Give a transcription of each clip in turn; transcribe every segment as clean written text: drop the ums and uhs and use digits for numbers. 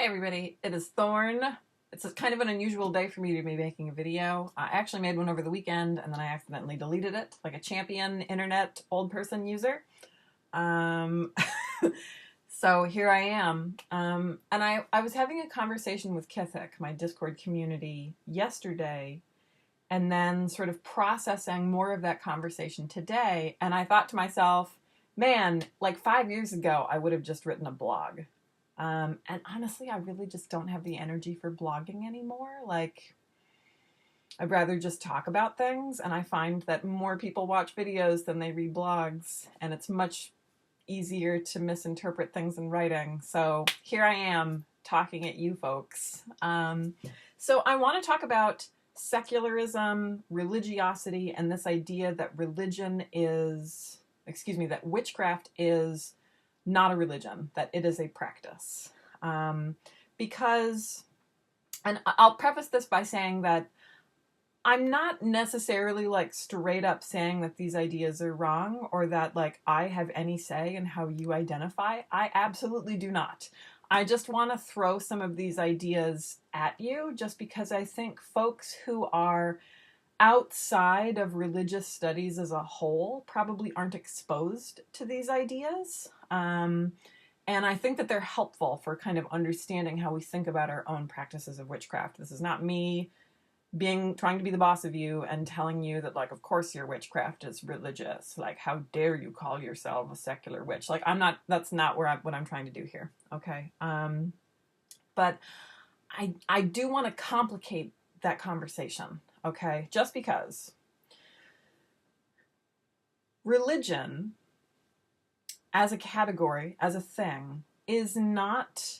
Hey everybody, it is Thorn. It's kind of an unusual day for me to be making a video. I actually made one over the weekend and then I accidentally deleted it, like a champion internet old person user. Um, so here I am. And I was having a conversation with Kithik, my Discord community, yesterday, and then sort of processing more of that conversation today. And I thought to myself, man, like 5 years ago, I would have just written a blog. And honestly, I really just don't have the energy for blogging anymore. Like, I'd rather just talk about things, and I find that more people watch videos than they read blogs, and it's much easier to misinterpret things in writing. So here I am talking at you folks. So I want to talk about secularism, religiosity, and this idea that that witchcraft is not a religion, that it is a practice. Because, and I'll preface this by saying that I'm not necessarily like straight up saying that these ideas are wrong or that like I have any say in how you identify. I absolutely do not. I just want to throw some of these ideas at you just because I think folks who are outside of religious studies as a whole probably aren't exposed to these ideas. And I think that they're helpful for kind of understanding how we think about our own practices of witchcraft. This is not me trying to be the boss of you and telling you that, like, of course your witchcraft is religious. Like, how dare you call yourself a secular witch? Like, that's not what I'm trying to do here. Okay. But I do want to complicate that conversation. Okay, just because religion as a category, as a thing, is not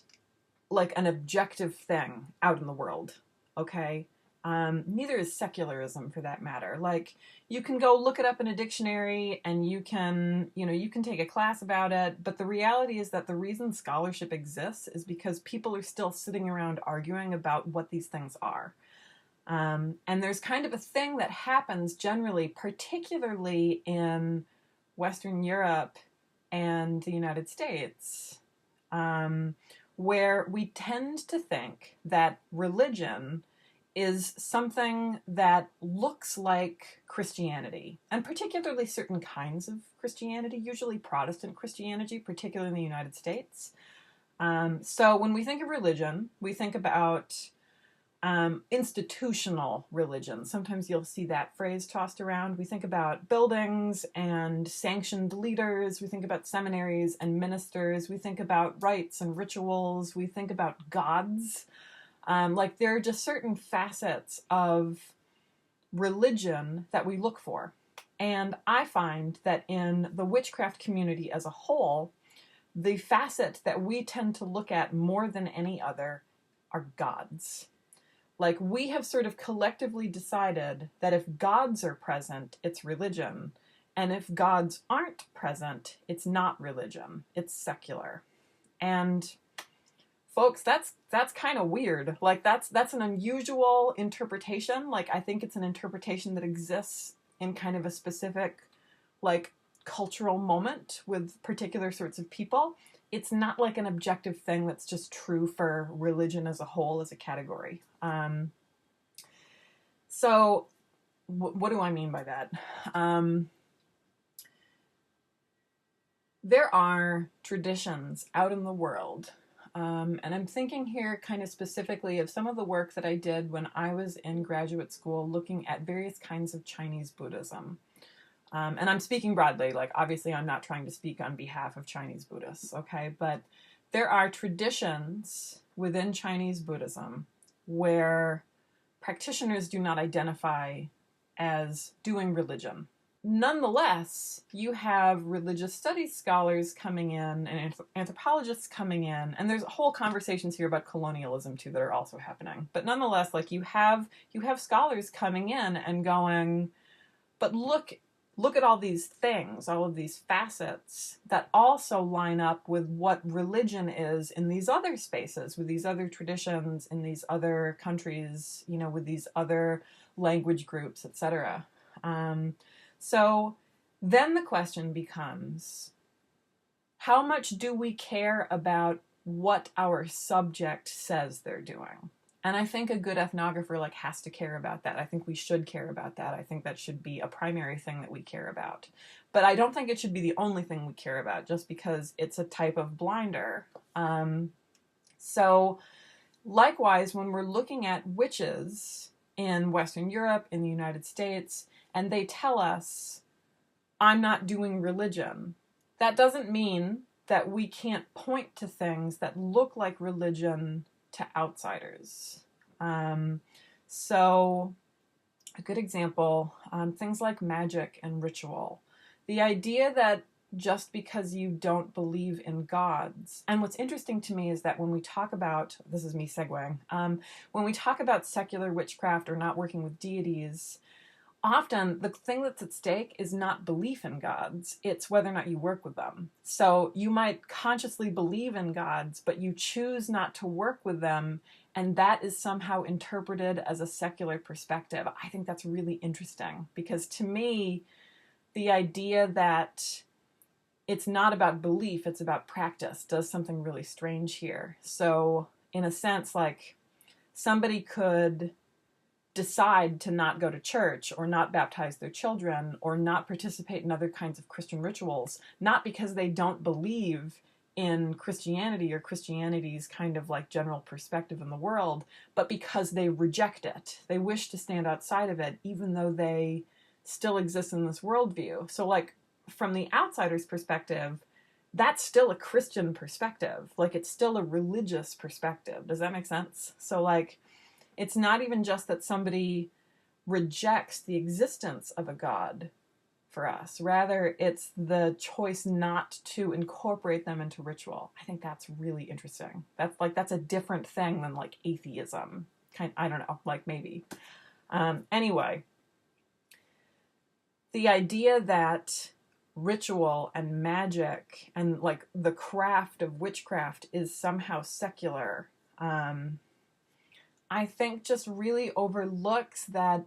like an objective thing out in the world, okay? Neither is secularism for that matter. Like, you can go look it up in a dictionary and you can take a class about it, but the reality is that the reason scholarship exists is because people are still sitting around arguing about what these things are. And there's kind of a thing that happens generally, particularly in Western Europe and the United States, where we tend to think that religion is something that looks like Christianity, and particularly certain kinds of Christianity, usually Protestant Christianity, particularly in the United States. So when we think of religion, we think about institutional religion. Sometimes you'll see that phrase tossed around. We think about buildings and sanctioned leaders. We think about seminaries and ministers. We think about rites and rituals. We think about gods. Like, there are just certain facets of religion that we look for. And I find that in the witchcraft community as a whole, the facet that we tend to look at more than any other are gods. Like, we have sort of collectively decided that if gods are present, it's religion. And if gods aren't present, it's not religion. It's secular. And folks, that's kind of weird. Like, that's an unusual interpretation. Like, I think it's an interpretation that exists in kind of a specific, like, cultural moment with particular sorts of people. It's not like an objective thing that's just true for religion as a whole, as a category. So what do I mean by that? There are traditions out in the world, and I'm thinking here kind of specifically of some of the work that I did when I was in graduate school looking at various kinds of Chinese Buddhism. And I'm speaking broadly, like, obviously I'm not trying to speak on behalf of Chinese Buddhists, okay? But there are traditions within Chinese Buddhism where practitioners do not identify as doing religion. Nonetheless, you have religious studies scholars coming in and anthropologists coming in, and there's whole conversations here about colonialism too that are also happening. But nonetheless, like, you have scholars coming in and going, but look at all these things, all of these facets that also line up with what religion is in these other spaces, with these other traditions, in these other countries, with these other language groups, etc. So then the question becomes, how much do we care about what our subject says they're doing. And I think a good ethnographer like has to care about that. I think we should care about that. I think that should be a primary thing that we care about. But I don't think it should be the only thing we care about just because it's a type of blinder. So likewise, when we're looking at witches in Western Europe, in the United States, and they tell us, I'm not doing religion, that doesn't mean that we can't point to things that look like religion to outsiders. So a good example, things like magic and ritual. The idea that just because you don't believe in gods, and what's interesting to me is that when we talk about, this is me segueing, when we talk about secular witchcraft or not working with deities, often the thing that's at stake is not belief in gods, it's whether or not you work with them. So you might consciously believe in gods, but you choose not to work with them, and that is somehow interpreted as a secular perspective. I think that's really interesting, because to me, the idea that it's not about belief, it's about practice, does something really strange here. So in a sense, like, somebody could decide to not go to church or not baptize their children or not participate in other kinds of Christian rituals, not because they don't believe in Christianity or Christianity's kind of like general perspective in the world, but because they reject it. They wish to stand outside of it, even though they still exist in this worldview. So like, from the outsider's perspective, that's still a Christian perspective. Like, it's still a religious perspective. Does that make sense? So like, it's not even just that somebody rejects the existence of a god for us. Rather, it's the choice not to incorporate them into ritual. I think that's really interesting. That's a different thing than like atheism. I don't know, like maybe. Anyway, the idea that ritual and magic and like the craft of witchcraft is somehow secular, I think just really overlooks that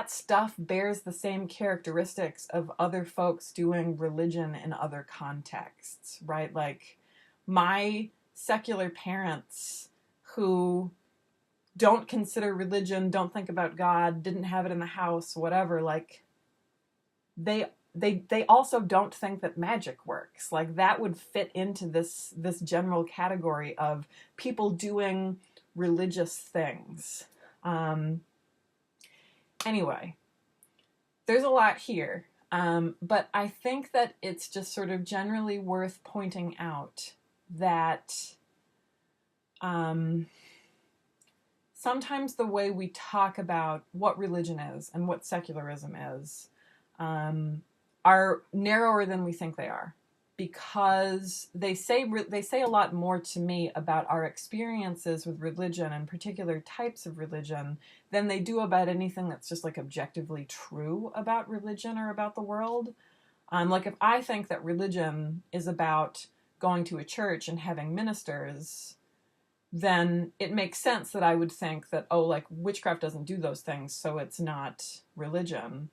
stuff bears the same characteristics of other folks doing religion in other contexts, right? Like, my secular parents who don't consider religion, don't think about God, didn't have it in the house, whatever, like, they also don't think that magic works. Like, that would fit into this general category of people doing religious things. Anyway, there's a lot here, but I think that it's just sort of generally worth pointing out that sometimes the way we talk about what religion is and what secularism is are narrower than we think they are, because they say a lot more to me about our experiences with religion and particular types of religion than they do about anything that's just like objectively true about religion or about the world. Like, if I think that religion is about going to a church and having ministers, then it makes sense that I would think that, oh, like, witchcraft doesn't do those things, so it's not religion.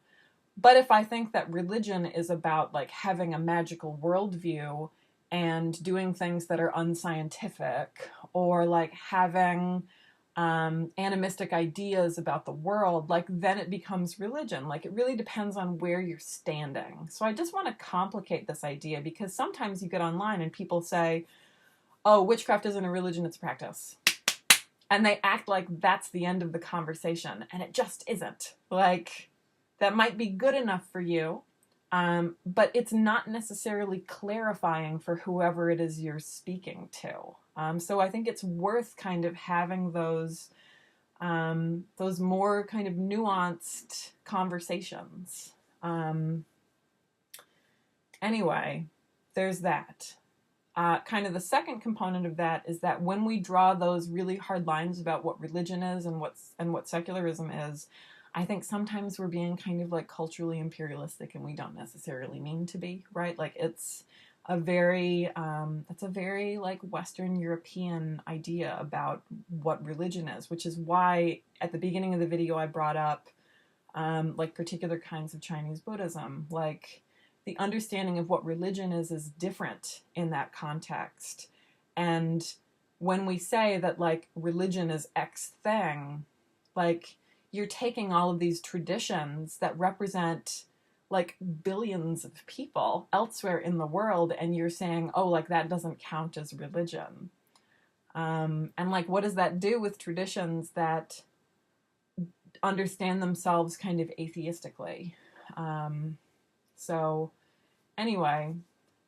But if I think that religion is about like having a magical worldview and doing things that are unscientific, or like having animistic ideas about the world, like, then it becomes religion. Like, it really depends on where you're standing. So I just want to complicate this idea, because sometimes you get online and people say, oh, witchcraft isn't a religion, it's a practice. And they act like that's the end of the conversation, and it just isn't. Like, that might be good enough for you, but it's not necessarily clarifying for whoever it is you're speaking to. So I think it's worth kind of having those more kind of nuanced conversations. Anyway, there's that. Kind of the second component of that is that when we draw those really hard lines about what religion is and what secularism is, I think sometimes we're being kind of like culturally imperialistic, and we don't necessarily mean to be, right? Like, it's a very like Western European idea about what religion is, which is why at the beginning of the video I brought up like particular kinds of Chinese Buddhism. Like, the understanding of what religion is different in that context. And when we say that, like, religion is X thing, like, you're taking all of these traditions that represent, like, billions of people elsewhere in the world, and you're saying, oh, like, that doesn't count as religion. And, like, what does that do with traditions that understand themselves kind of atheistically? So, anyway,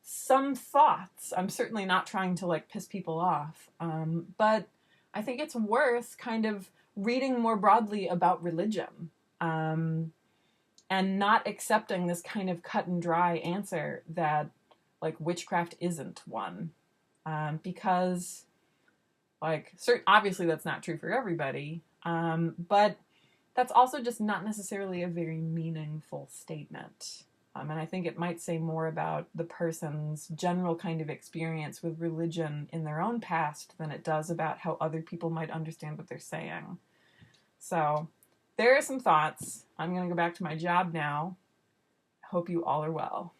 some thoughts. I'm certainly not trying to, like, piss people off, but I think it's worth kind of reading more broadly about religion, and not accepting this kind of cut and dry answer that, like, witchcraft isn't one, because, like, obviously that's not true for everybody, but that's also just not necessarily a very meaningful statement. And I think it might say more about the person's general kind of experience with religion in their own past than it does about how other people might understand what they're saying. So, there are some thoughts. I'm going to go back to my job now. Hope you all are well.